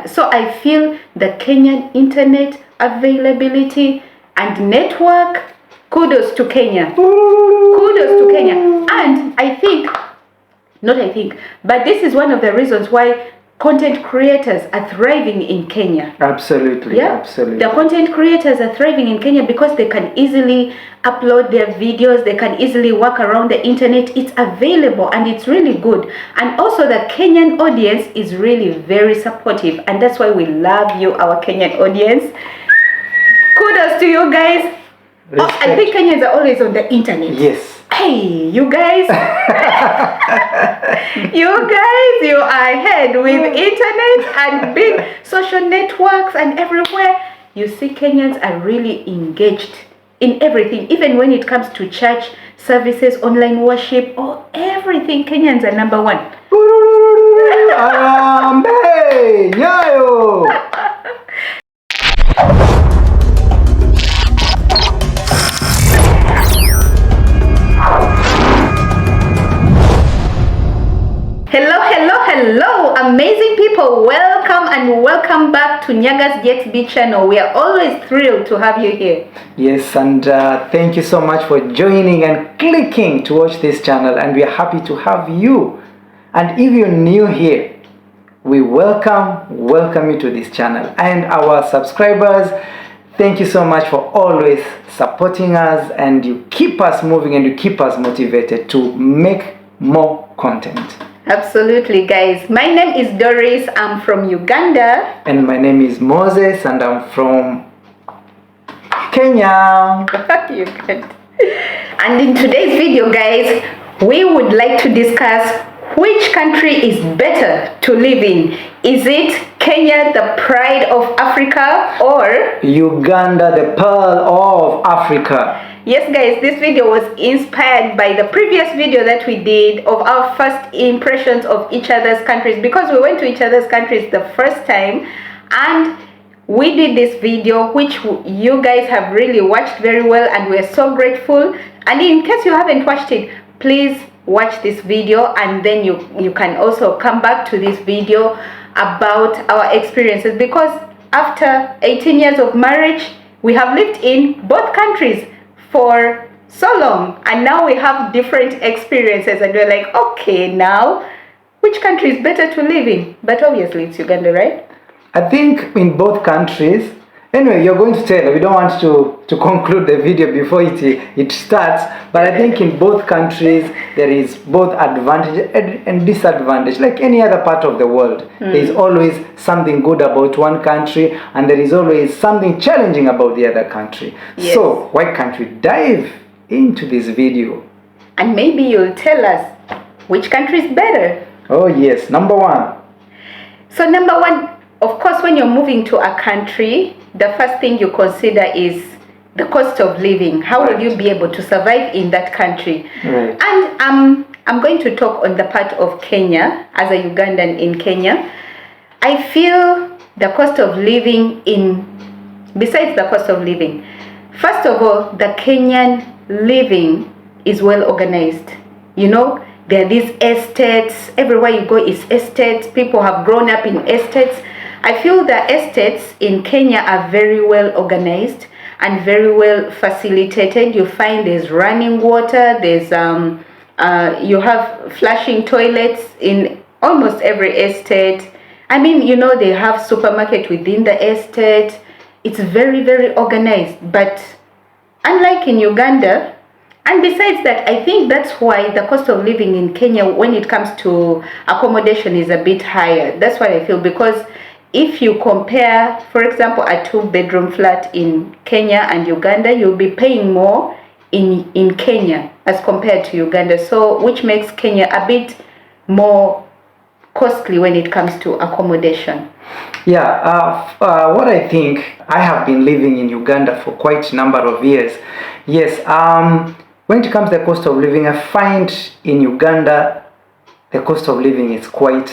Kenya. So I feel the Kenyan internet availability and network, kudos to Kenya. Kudos to Kenya. And but this is one of the reasons why content creators are thriving in Kenya. Absolutely. Yeah? Absolutely. The content creators are thriving in Kenya because they can easily upload their videos, they can easily work around the internet. It's available and it's really good. And also the Kenyan audience is really very supportive, and that's why we love you, our Kenyan audience. Kudos to you guys. Oh, I think Kenyans are always on the internet. Yes. Hey, you guys. You are ahead with internet and big social networks and everywhere. You see, Kenyans are really engaged in everything, even when it comes to church services, online worship, or everything. Kenyans are number one. Arambe, nyayo. Hello, amazing people. Welcome back to Nyaga's DXB channel. We are always thrilled to have you here. Yes, and thank you so much for joining and clicking to watch this channel, and we are happy to have you. And if you're new here, we welcome you to this channel. And our subscribers, thank you so much for always supporting us, and you keep us moving and you keep us motivated to make more content. Absolutely, guys. My name is Doris. I'm from Uganda. And my name is Moses, and I'm from Kenya. Uganda. And in today's video, guys, we would like to discuss which country is better to live in. Is it Kenya, the pride of Africa, or Uganda, the pearl of Africa? Yes, guys, this video was inspired by the previous video that we did of our first impressions of each other's countries, because we went to each other's countries the first time, and we did this video which you guys have really watched very well, and we're so grateful. And in case you haven't watched it, please watch this video, and then you can also come back to this video about our experiences, because after 18 years of marriage, we have lived in both countries for so long, and now we have different experiences, and we're like, okay, now which country is better to live in? But obviously it's Uganda, right? I think in both countries. Anyway, you're going to tell. We don't want to conclude the video before it starts, but I think in both countries there is both advantage and disadvantage, like any other part of the world. There is always something good about one country, and there is always something challenging about the other country. Yes. So why can't we dive into this video? And maybe you'll tell us which country is better. Oh yes, number one. So number one, of course, when you're moving to a country, the first thing you consider is the cost of living. How will you be able to survive in that country? Right. And I'm going to talk on the part of Kenya, as a Ugandan in Kenya. I feel the cost of living besides the cost of living, first of all, the Kenyan living is well organized. You know, there are these estates. Everywhere you go is estates. People have grown up in estates. I feel the estates in Kenya are very well organized and very well facilitated. You find there's running water, there's you have flushing toilets in almost every estate. I mean, you know, they have supermarket within the estate. It's very, very organized. But unlike in Uganda, and besides that, I think that's why the cost of living in Kenya when it comes to accommodation is a bit higher. That's what I feel, because if you compare, for example, a 2-bedroom flat in Kenya and Uganda, you'll be paying more in Kenya as compared to Uganda. So, which makes Kenya a bit more costly when it comes to accommodation. Yeah, what I think, I have been living in Uganda for quite a number of years. Yes, when it comes to the cost of living, I find in Uganda, the cost of living is quite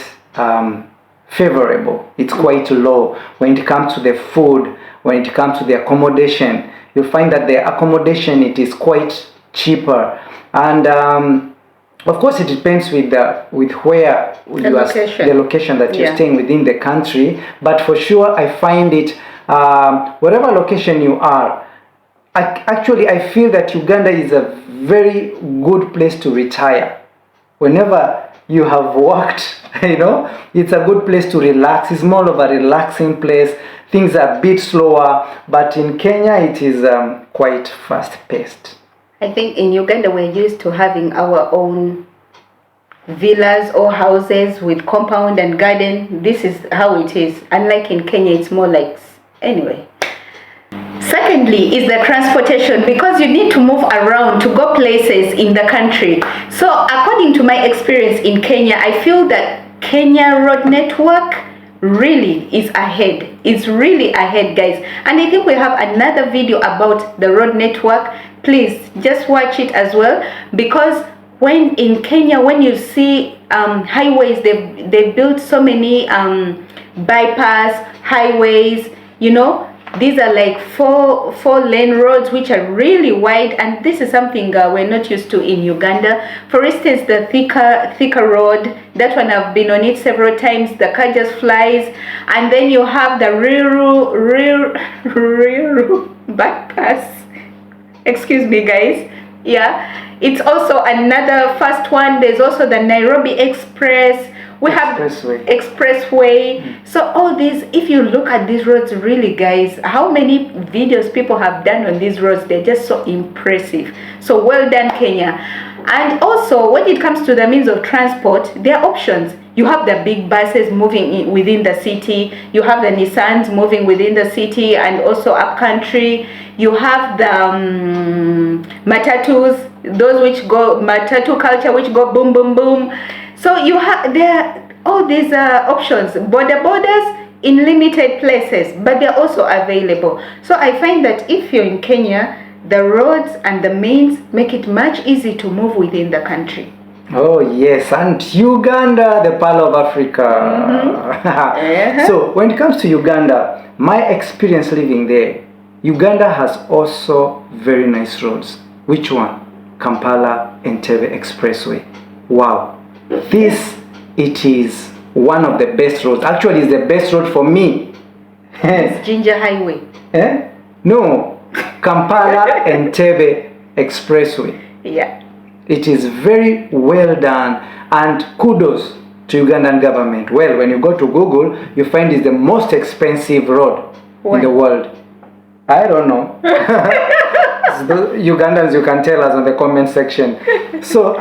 favorable. It's quite low. When it comes to the food, when it comes to the accommodation, you find that the accommodation, it is quite cheaper. And Of course, it depends with where The you are, location. the location that you're Yeah. staying within the country. But for sure, I find it whatever location you are. I feel that Uganda is a very good place to retire. Whenever you have worked, it's a good place to relax. It's more of a relaxing place. Things are a bit slower, but in Kenya it is quite fast-paced. I think in Uganda we're used to having our own villas or houses with compound and garden. This is how it is. Unlike in Kenya, it's more like, anyway. Secondly is the transportation, because you need to move around to go places in the country. So according to my experience in Kenya, I feel that Kenya road network really is ahead. It's really ahead, guys. And I think we have another video about the road network. Please just watch it as well, because when in Kenya, when you see highways, they built so many bypass highways, these are like four lane roads which are really wide, and this is something we're not used to in Uganda. For instance, the thicker road, that one I've been on it several times. The car just flies. And then you have the rear bypass. Excuse me, guys. Yeah, it's also another fast one. There's also the Nairobi Express. We have expressway. So all these, if you look at these roads, really, guys, how many videos people have done on these roads, they're just so impressive. So well done, Kenya. And also, when it comes to the means of transport, there are options. You have the big buses moving within the city. You have the Nissans moving within the city and also up country. You have the matatus, those which go, matatu culture, which go boom, boom, boom. So you have there all these options, borders in limited places, but they're also available. So I find that if you're in Kenya, the roads and the means make it much easier to move within the country. Oh yes, and Uganda, the Pearl of Africa. So when it comes to Uganda, my experience living there, Uganda has also very nice roads. Which one? Kampala Entebbe Expressway. Wow. It is one of the best roads. Actually, it's the best road for me. It's Ginger Highway. No, Kampala Entebbe Expressway. Yeah. It is very well done, and kudos to Ugandan government. Well, when you go to Google, you find it's the most expensive road in the world. I don't know. Ugandans, you can tell us on the comment section. So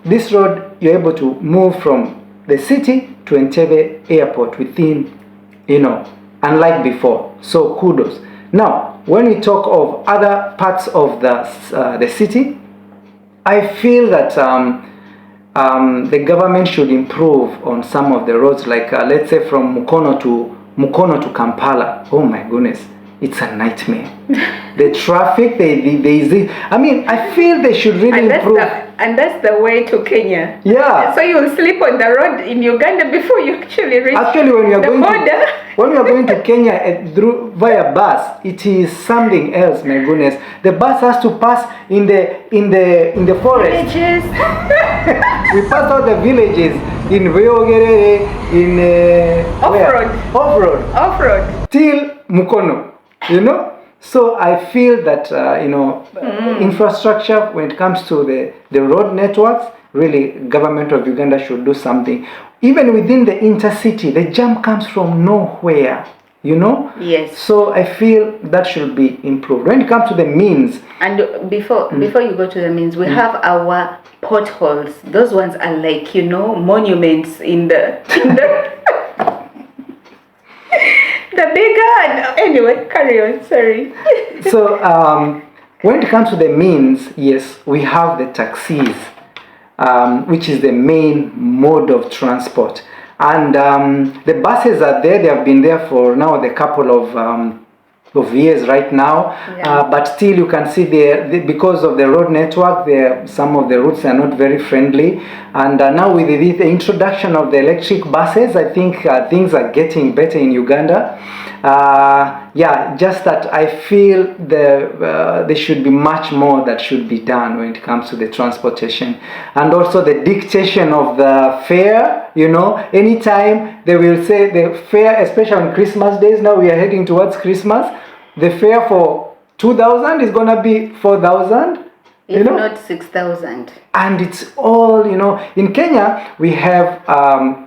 this road, you're able to move from the city to Entebbe airport within, unlike before. So kudos. Now, when we talk of other parts of the city, I feel that the government should improve on some of the roads, like let's say from Mukono to Kampala. Oh my goodness. It's a nightmare. The traffic, I feel they should really improve. And that's the way to Kenya. Yeah. So you'll sleep on the road in Uganda before you actually reach when you're the border. When you're going to Kenya via bus, it is something else. My goodness, the bus has to pass in the forest. Villages. We passed out the villages in Veogerere, in off-road till Mukono. So I feel that infrastructure, when it comes to the road networks, really government of Uganda should do something. Even within the intercity, the jam comes from nowhere. Yes. So I feel that should be improved. When it comes to the means, and before you go to the means, we have our potholes. Those ones are like monuments in the the bigger. Anyway, carry on. Sorry. So when it comes to the means, yes, we have the taxis, which is the main mode of transport, and the buses are there. They have been there for now a couple of of years right now, but still you can see because of the road network, some of the routes are not very friendly, and now with the introduction of the electric buses, I think things are getting better in Uganda. Just that I feel there should be much more that should be done when it comes to the transportation, and also the dictation of the fare. You know, anytime they will say the fare, especially on Christmas days, now we are heading towards Christmas, the fare for 2,000 is gonna be 4,000, if not 6,000. And it's all, you know, in Kenya we have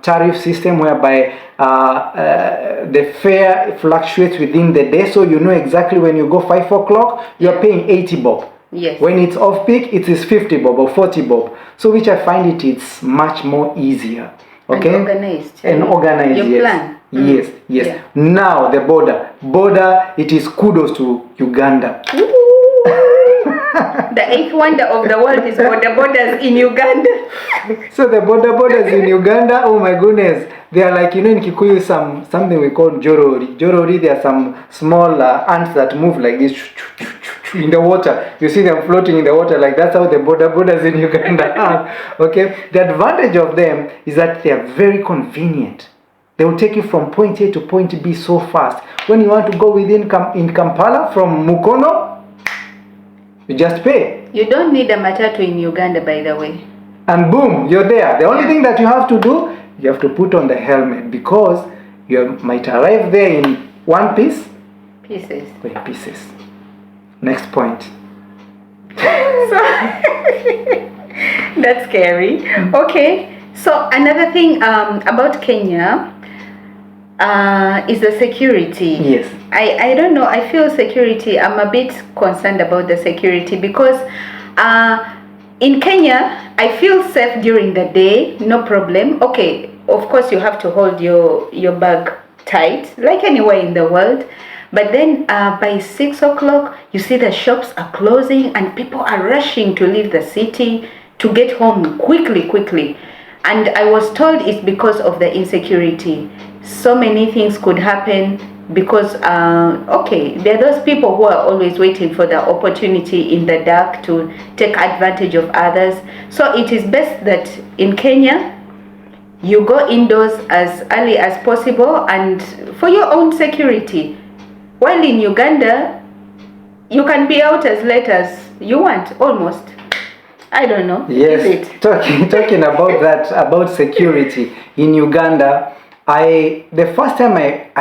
tariff system whereby the fare fluctuates within the day, so you know exactly when you go 5 o'clock you are paying 80 bob. Yes. When it's off peak, it is 50 bob or 40 bob. So which I find it's much more easier. Okay. And organized. And organized. Your plan. Yes. Yeah. Now the border, it is kudos to Uganda. The eighth wonder of the world is borders in Uganda. So the borders in Uganda, oh my goodness, they are like, you know, in Kikuyu something we call jorori. Jorori, there are some small ants that move like this in the water. You see them floating in the water, like that's how the borders in Uganda are. Okay, the advantage of them is that they are very convenient. They will take you from point A to point B so fast. When you want to go in Kampala from Mukono, you just pay. You don't need a matatu in Uganda, by the way. And boom, you're there. The only thing that you have to do, you have to put on the helmet, because you might arrive there in one piece. Pieces. Wait, pieces. Next point. That's scary. Okay. So another thing about Kenya is the security. Yes. I don't know. I feel security. I'm a bit concerned about the security because in Kenya, I feel safe during the day. No problem. Okay. Of course, you have to hold your bag tight, like anywhere in the world. But then by 6 o'clock, you see the shops are closing and people are rushing to leave the city to get home quickly. And I was told it's because of the insecurity. So many things could happen because, there are those people who are always waiting for the opportunity in the dark to take advantage of others. So it is best that in Kenya, you go indoors as early as possible and for your own security. While in Uganda, you can be out as late as you want, almost. I don't know. Yes, talking about that, about security in Uganda, the first time I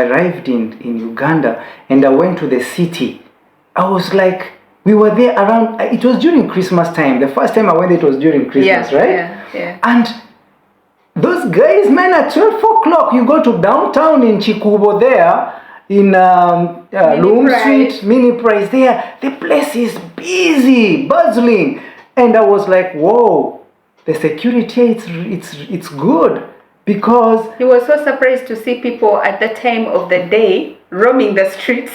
arrived in Uganda and I went to the city, I was like, we were there around, it was during Christmas time. The first time I went, it was during Christmas, right? Yeah. And those guys, man, at 12 o'clock, you go to downtown in Chikubo there, in Loom Street, Mini Price there, the place is busy, bustling. And I was like, whoa, the security, it's good. Because you were so surprised to see people at the time of the day roaming the streets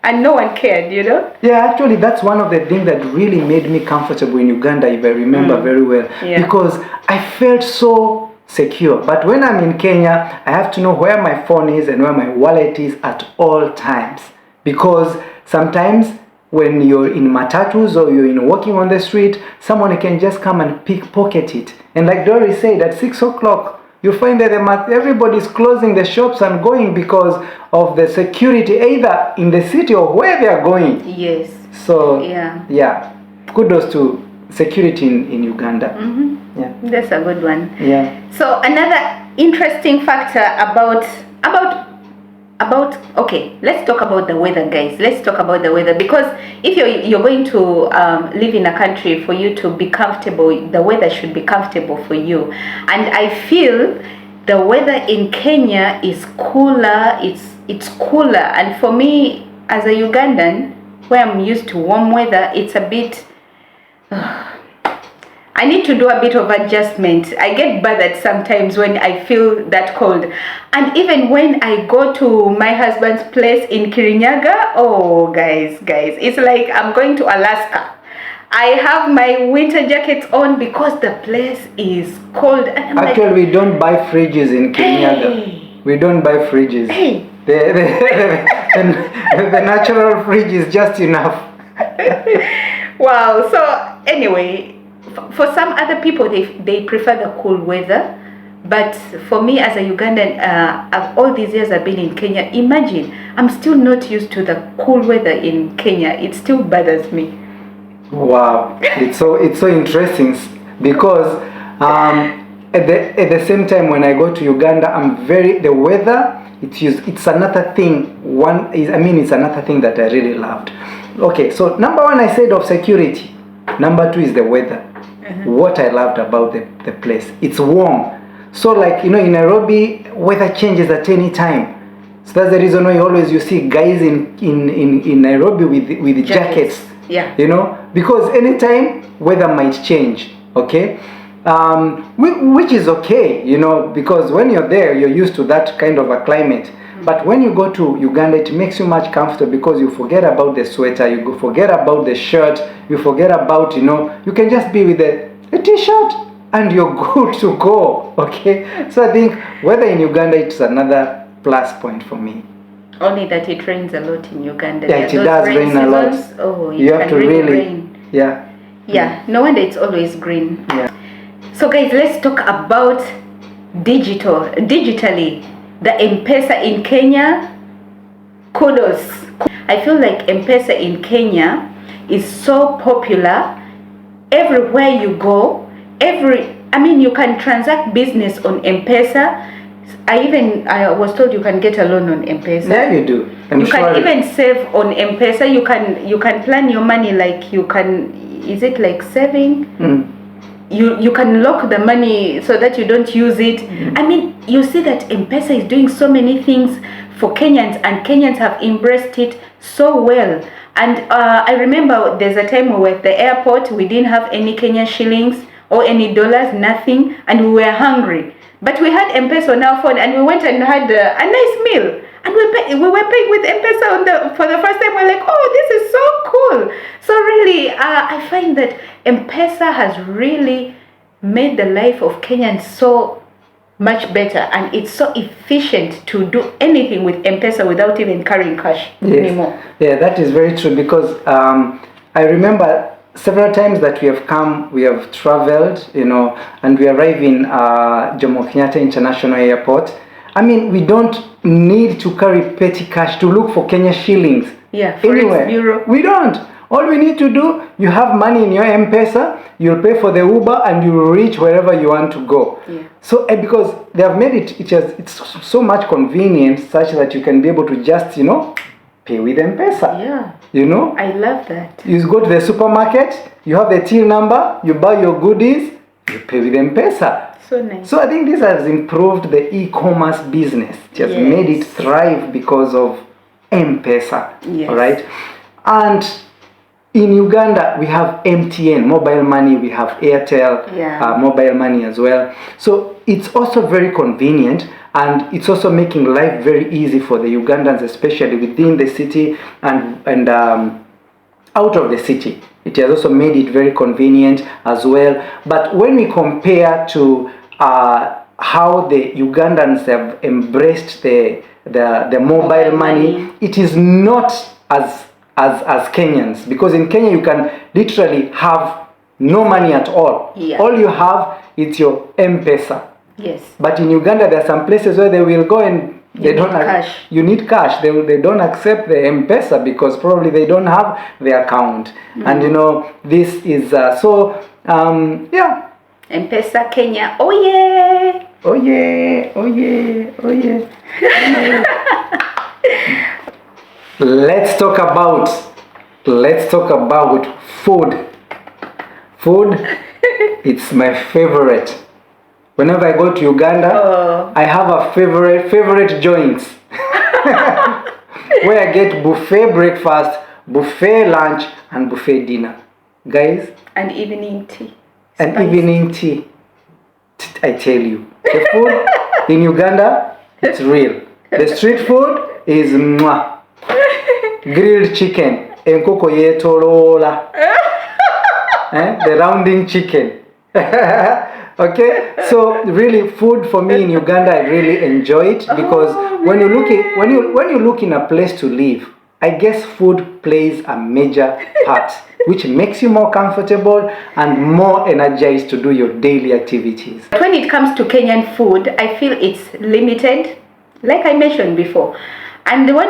and no one cared, you know? Yeah, actually, that's one of the things that really made me comfortable in Uganda, if I remember very well. Yeah. Because I felt so secure. But when I'm in Kenya, I have to know where my phone is and where my wallet is at all times. Because sometimes when you're in matatus or you're walking on the street, someone can just come and pickpocket it. And like Doris said, at 6 o'clock, you find that everybody's closing the shops and going because of the security, either in the city or where they are going. Yes. So, yeah, kudos to security in Uganda. Mm-hmm. Yeah, that's a good one. Yeah. So another interesting factor about okay, let's talk about the weather, guys. Let's talk about the weather, because if you're going to live in a country, for you to be comfortable, the weather should be comfortable for you. And I feel the weather in Kenya is cooler. It's cooler, and for me as a Ugandan, where I'm used to warm weather, it's a bit I need to do a bit of adjustment. I get bothered sometimes when I feel that cold. And even when I go to my husband's place in Kirinyaga, oh guys, it's like I'm going to Alaska. I have my winter jackets on because the place is cold. And we don't buy fridges in Kirinyaga. Hey. We don't buy fridges. Hey. The and the natural fridge is just enough. Wow. So anyway, for some other people, they prefer the cool weather. But for me as a Ugandan, all these years I've been in Kenya, imagine, I'm still not used to the cool weather in Kenya. It still bothers me. Wow, it's so interesting because at the same time when I go to Uganda, the weather, it's another thing. It's another thing that I really loved. Okay, so number one I said of security. Number two is the weather. What I loved about the place, it's warm. So like, in Nairobi, weather changes at any time. So that's the reason why you see guys in Nairobi with jackets. Yeah. Because anytime weather might change. Okay. Which is okay, because when you're there, you're used to that kind of a climate. But when you go to Uganda, it makes you much comfortable because you forget about the sweater, you forget about the shirt, you forget about, you can just be with a t-shirt and you're good to go, okay? So I think weather in Uganda, it's another plus point for me. Only that it rains a lot in Uganda. Yeah, it does rain a lot. Oh, you have to really rain. Yeah. Yeah, no wonder it's always green. Yeah. So guys, let's talk about digitally. The M-Pesa in Kenya, kudos. I feel like M-Pesa in Kenya is so popular. Everywhere you go, you can transact business on M-Pesa. I was told you can get a loan on M-Pesa. Yeah, you do. You can even save on M-Pesa. You can plan your money like you can. Is it like saving? You can lock the money so that you don't use it. You see that M-Pesa is doing so many things for Kenyans, and Kenyans have embraced it so well. And I remember there's a time we were at the airport, we didn't have any Kenyan shillings or any dollars, nothing, and we were hungry. But we had M-Pesa on our phone, and we went and had a nice meal. And we were paying with M-Pesa for the first time. We're like, oh, this is so cool. So really, I find that M-Pesa has really made the life of Kenyans so much better, and it's so efficient to do anything with M-Pesa without even carrying cash anymore. Yeah, that is very true because I remember several times that we have traveled, and we arrive in Jomo Kenyatta International Airport. We don't need to carry petty cash to look for Kenya shillings. Yeah, Forex Bureau. We don't. All we need to do, you have money in your M-Pesa, you'll pay for the Uber, and you'll reach wherever you want to go. Yeah. So because they have made it's so much convenient such that you can be able to just, pay with M-Pesa. Yeah. I love that. You go to the supermarket, you have the till number, you buy your goodies, you pay with M-Pesa. So nice. So I think this has improved the e-commerce business. It has made it thrive because of M-Pesa. Yes. All right. And in Uganda, we have MTN, mobile money. We have Airtel, mobile money as well. So it's also very convenient, and it's also making life very easy for the Ugandans, especially within the city and out of the city. It has also made it very convenient as well. But when we compare to how the Ugandans have embraced the mobile money, it is not as Kenyans, because in Kenya you can literally have no money at all. Yeah. All you have is your M-Pesa. Yes. But in Uganda there are some places where they will go and you need cash. They don't accept the M-Pesa because probably they don't have the account. And this is M-Pesa Kenya. Oh yeah. Oh yeah. Oh yeah. Oh yeah. Let's talk about food. Food, it's my favorite. Whenever I go to Uganda, I have a favorite joints where I get buffet breakfast, buffet lunch, and buffet dinner. Guys? And evening tea. And evening tea. I tell you, the food in Uganda, it's real. The street food is mwah. Grilled chicken, enkoko yetolola, the rounding chicken. Okay, so really, food for me in Uganda, I really enjoy it because when you look in a place to live, I guess food plays a major part, which makes you more comfortable and more energized to do your daily activities. When it comes to Kenyan food, I feel it's limited, like I mentioned before. And when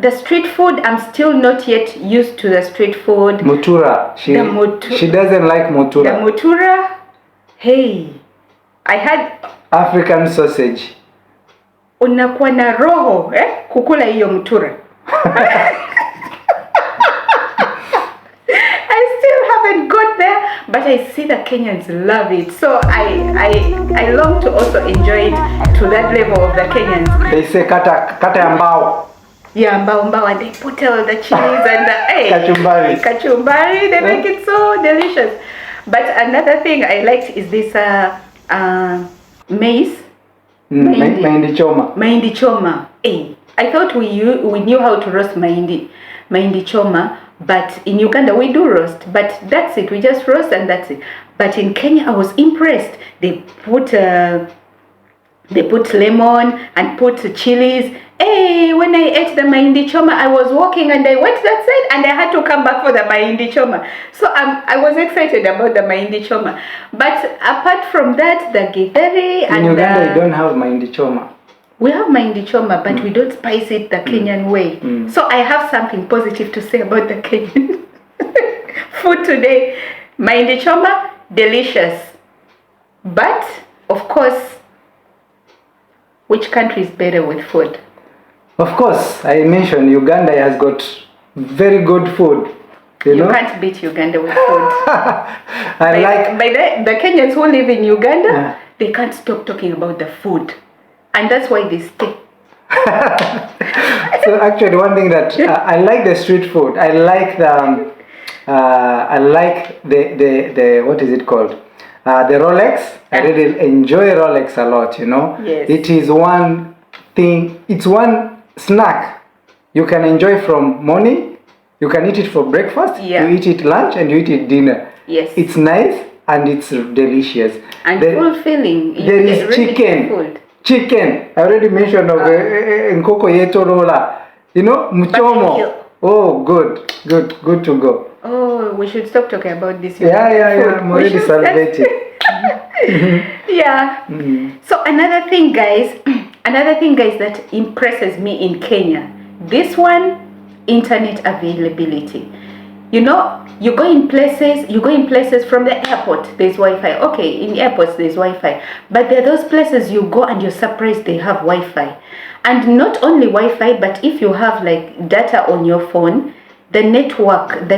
the street food, I'm still not yet used to the street food. Mutura, she doesn't like mutura. The mutura, hey, I had African sausage. Unakuwa na roho, kukula hiyo mutura. I still haven't got there, but I see the Kenyans love it. So I long to also enjoy it to that level of the Kenyans. They say kata ambao. Yeah, mbao, and they put all the chilies and the kachumbari. They make it so delicious. But another thing I liked is this maize. Mahindi choma. Mahindi choma. Hey, I thought we knew how to roast mahindi choma, but in Uganda we do roast, but that's it. We just roast and that's it. But in Kenya I was impressed. They put lemon and put chilies. Hey, when I ate the mahindi choma, I was walking and I went that side and I had to come back for the mahindi choma. So I was excited about the mahindi choma. But apart from that, the githeri and in Uganda you don't have mahindi choma. We have mahindi choma, but we don't spice it the Kenyan way. So I have something positive to say about the Kenyan food today. Mahindi choma, delicious. But, of course, which country is better with food? Of course, I mentioned Uganda has got very good food. You know? Can't beat Uganda with food. The the Kenyans who live in Uganda, they can't stop talking about the food. And that's why they stay. So actually, one thing that I like the street food. I like the what is it called? The Rolex. I really enjoy Rolex a lot. You know, yes. It is one thing. It's one snack you can enjoy from morning. You can eat it for breakfast. Yeah. You eat it lunch and you eat it dinner. Yes. It's nice and it's delicious. And fulfilling. There is chicken. Food. Chicken, I already mentioned of nkoko yeto rola. You know, mchomo. Oh, good to go. Oh, we should stop talking about this. Yeah. I'm already celebrating. Yeah. So another thing, guys, that impresses me in Kenya. This one, internet availability. You know, you go in places from the airport, there's Wi-Fi. Okay, in airports there's Wi-Fi. But there are those places you go and you're surprised they have Wi-Fi. And not only Wi-Fi, but if you have like data on your phone, the network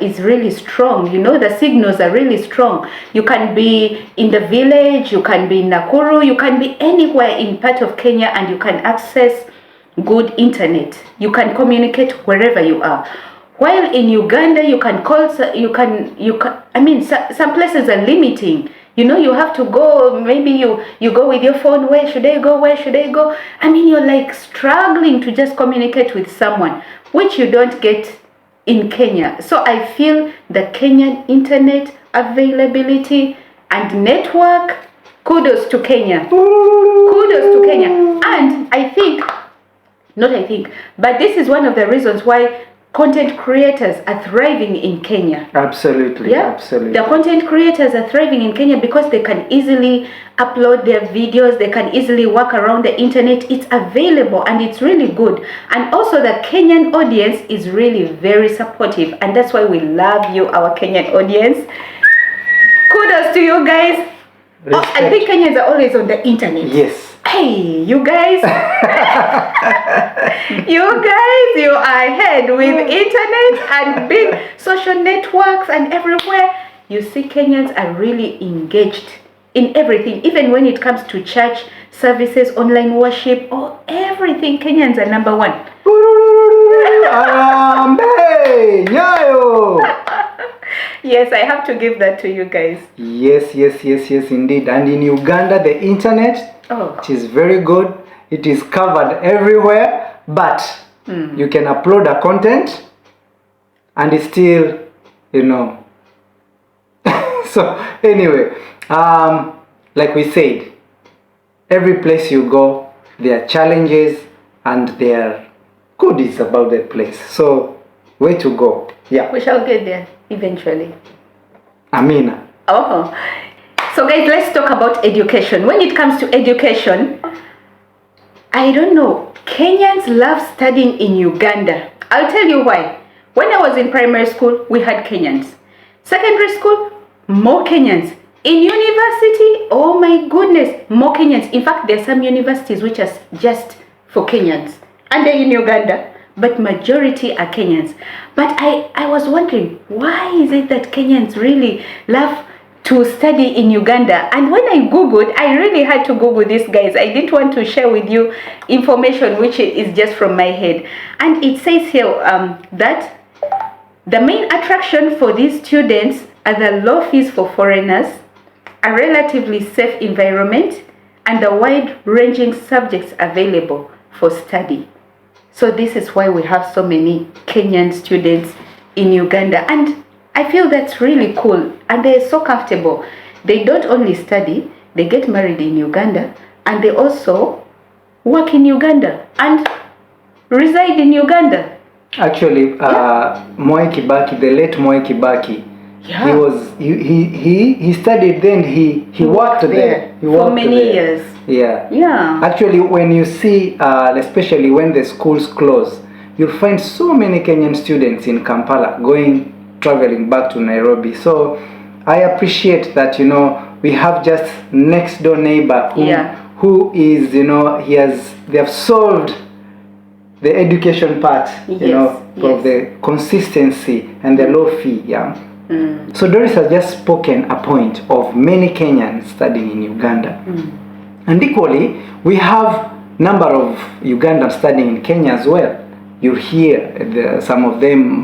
is really strong. You know, the signals are really strong. You can be in the village, you can be in Nakuru, you can be anywhere in part of Kenya and you can access good internet. You can communicate wherever you are. While in Uganda, you can call, some places are limiting. You know, you have to go, maybe you go with your phone, where should I go? I mean, you're like struggling to just communicate with someone, which you don't get in Kenya. So I feel the Kenyan internet availability and network, kudos to Kenya. And but this is one of the reasons why content creators are thriving in Kenya. Absolutely. The content creators are thriving in Kenya because they can easily upload their videos, they can easily work around the internet. It's available and it's really good. And also the Kenyan audience is really very supportive, and that's why we love you, our Kenyan audience. Kudos to you guys. I think Kenyans are always on the internet. Yes. Hey, you guys. You are ahead with internet and big social networks and everywhere. You see, Kenyans are really engaged in everything, even when it comes to church services, online worship, or everything. Kenyans are number one. Yes, I have to give that to you guys. Yes, indeed. And in Uganda, the internet, it is very good. It is covered everywhere, but you can upload a content and it's still, you know. So anyway, Like we said, every place you go, there are challenges and there are goodies about that place. So, where to go? Yeah. We shall get there eventually. Amina. Oh. So guys, let's talk about education. When it comes to education, I don't know, Kenyans love studying in Uganda. I'll tell you why. When I was in primary school, we had Kenyans. Secondary school, more Kenyans. In university, oh my goodness, more Kenyans. In fact, there are some universities which are just for Kenyans. And they're in Uganda, but majority are Kenyans. But I was wondering, why is it that Kenyans really love to study in Uganda? And when I Googled, I really had to Google this, guys. I didn't want to share with you information which is just from my head. And it says here that the main attraction for these students are the low fees for foreigners, a relatively safe environment, and the wide-ranging subjects available for study. So this is why we have so many Kenyan students in Uganda. And I feel that's really cool. And they're so comfortable. They don't only study, they get married in Uganda, and they also work in Uganda and reside in Uganda. Actually, Moi Kibaki, the late Moi Kibaki, he studied then, he worked there. He for worked many there. years. Yeah. Actually, when you see, especially when the schools close, you'll find so many Kenyan students in Kampala traveling back to Nairobi. So I appreciate that, we have just next door neighbor who is, they have solved the education part, of the consistency and the low fee. So Doris has just spoken a point of many Kenyans studying in Uganda. And equally, we have number of Ugandans studying in Kenya as well. You hear some of them,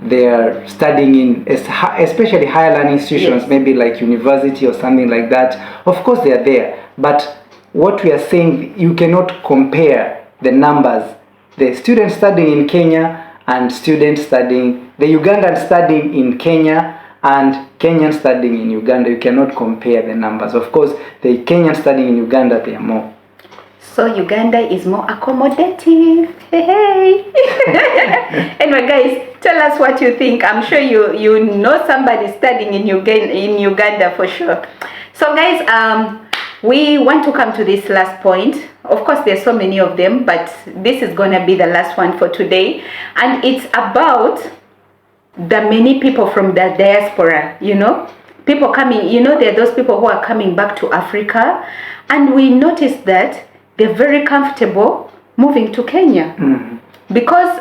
they are studying in especially higher learning institutions, maybe like university or something like that. Of course, they are there. But what we are saying, you cannot compare the numbers. The students studying in Kenya and the Ugandan studying in Kenya and Kenyan studying in Uganda, you cannot compare the numbers. Of course, the Kenyan studying in Uganda, they are more. So Uganda is more accommodative. Hey. Anyway, guys, tell us what you think. I'm sure you know somebody studying in Uganda for sure. So guys, we want to come to this last point. Of course, there's so many of them, but this is gonna be the last one for today, and it's about the many people from the diaspora. People coming. There are those people who are coming back to Africa, and we noticed that they're very comfortable moving to Kenya because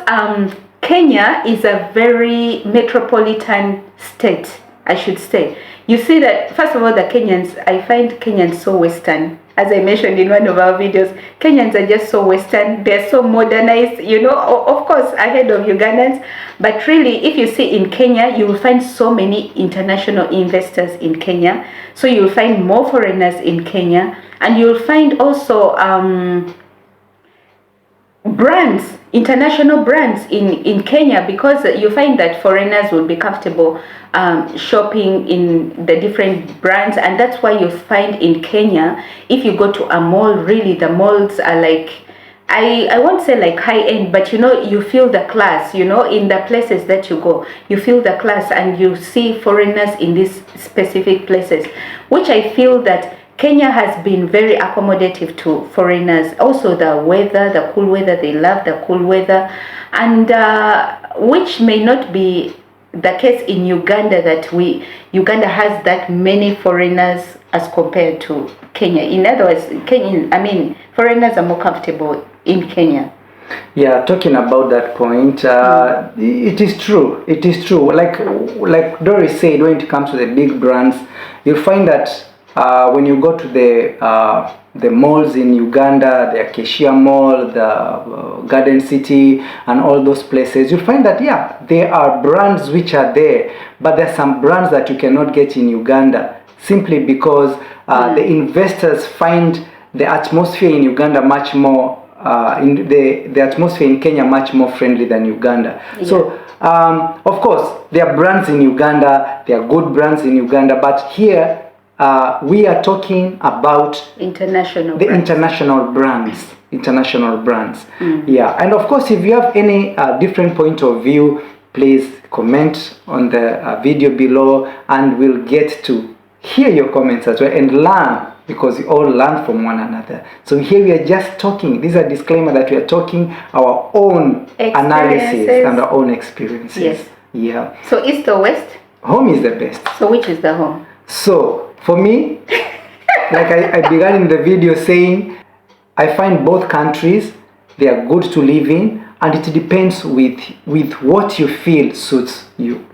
Kenya is a very metropolitan state, I should say. You see that, first of all, the Kenyans, I find Kenyans so Western. As I mentioned in one of our videos, Kenyans are just so Western. They're so modernized, of course, ahead of Ugandans. But really, if you see in Kenya, you will find so many international investors in Kenya. So you'll find more foreigners in Kenya. And you'll find also brands, international brands in Kenya, because you find that foreigners will be comfortable shopping in the different brands. And that's why you find in Kenya, if you go to a mall, really the malls are like, I won't say like high end, but you feel the class, in the places that you go, you feel the class, and you see foreigners in these specific places, which I feel that Kenya has been very accommodative to foreigners. Also the weather, the cool weather, they love the cool weather, and which may not be the case in Uganda, that Uganda has that many foreigners as compared to Kenya. In other words, foreigners are more comfortable in Kenya. Yeah, talking about that point, it is true. It is true. Like Doris said, when it comes to the big brands, you'll find that when you go to the malls in Uganda, the Acacia Mall, the Garden City, and all those places, you'll find that, there are brands which are there, but there are some brands that you cannot get in Uganda, simply because the investors find the atmosphere in Uganda much more, the atmosphere in Kenya much more friendly than Uganda. Yeah. So, of course, there are brands in Uganda, there are good brands in Uganda, but here, we are talking about international the brands. international brands. Yeah, and of course, if you have any different point of view, please comment on the video below, and we'll get to hear your comments as well and learn, because we all learn from one another. So here we are just talking. This is a disclaimer that we are talking our own analysis and our own experiences. Yes. Yeah. So east or west? Home is the best. So which is the home? So for me, like I began in the video saying, I find both countries, they are good to live in, and it depends with what you feel suits you.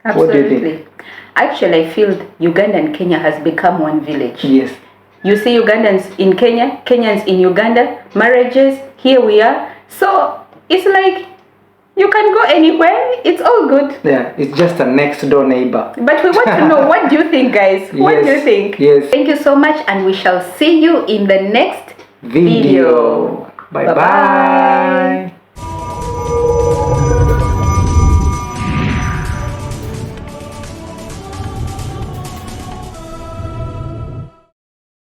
Absolutely. What do you think? Actually, I feel Uganda and Kenya has become one village. Yes. You see Ugandans in Kenya, Kenyans in Uganda, marriages, here we are. So it's like you can go anywhere, it's all good. Yeah, it's just a next door neighbor. But we want to know, what do you think, guys? What do you think? Yes. Thank you so much, and we shall see you in the next video. Bye-bye.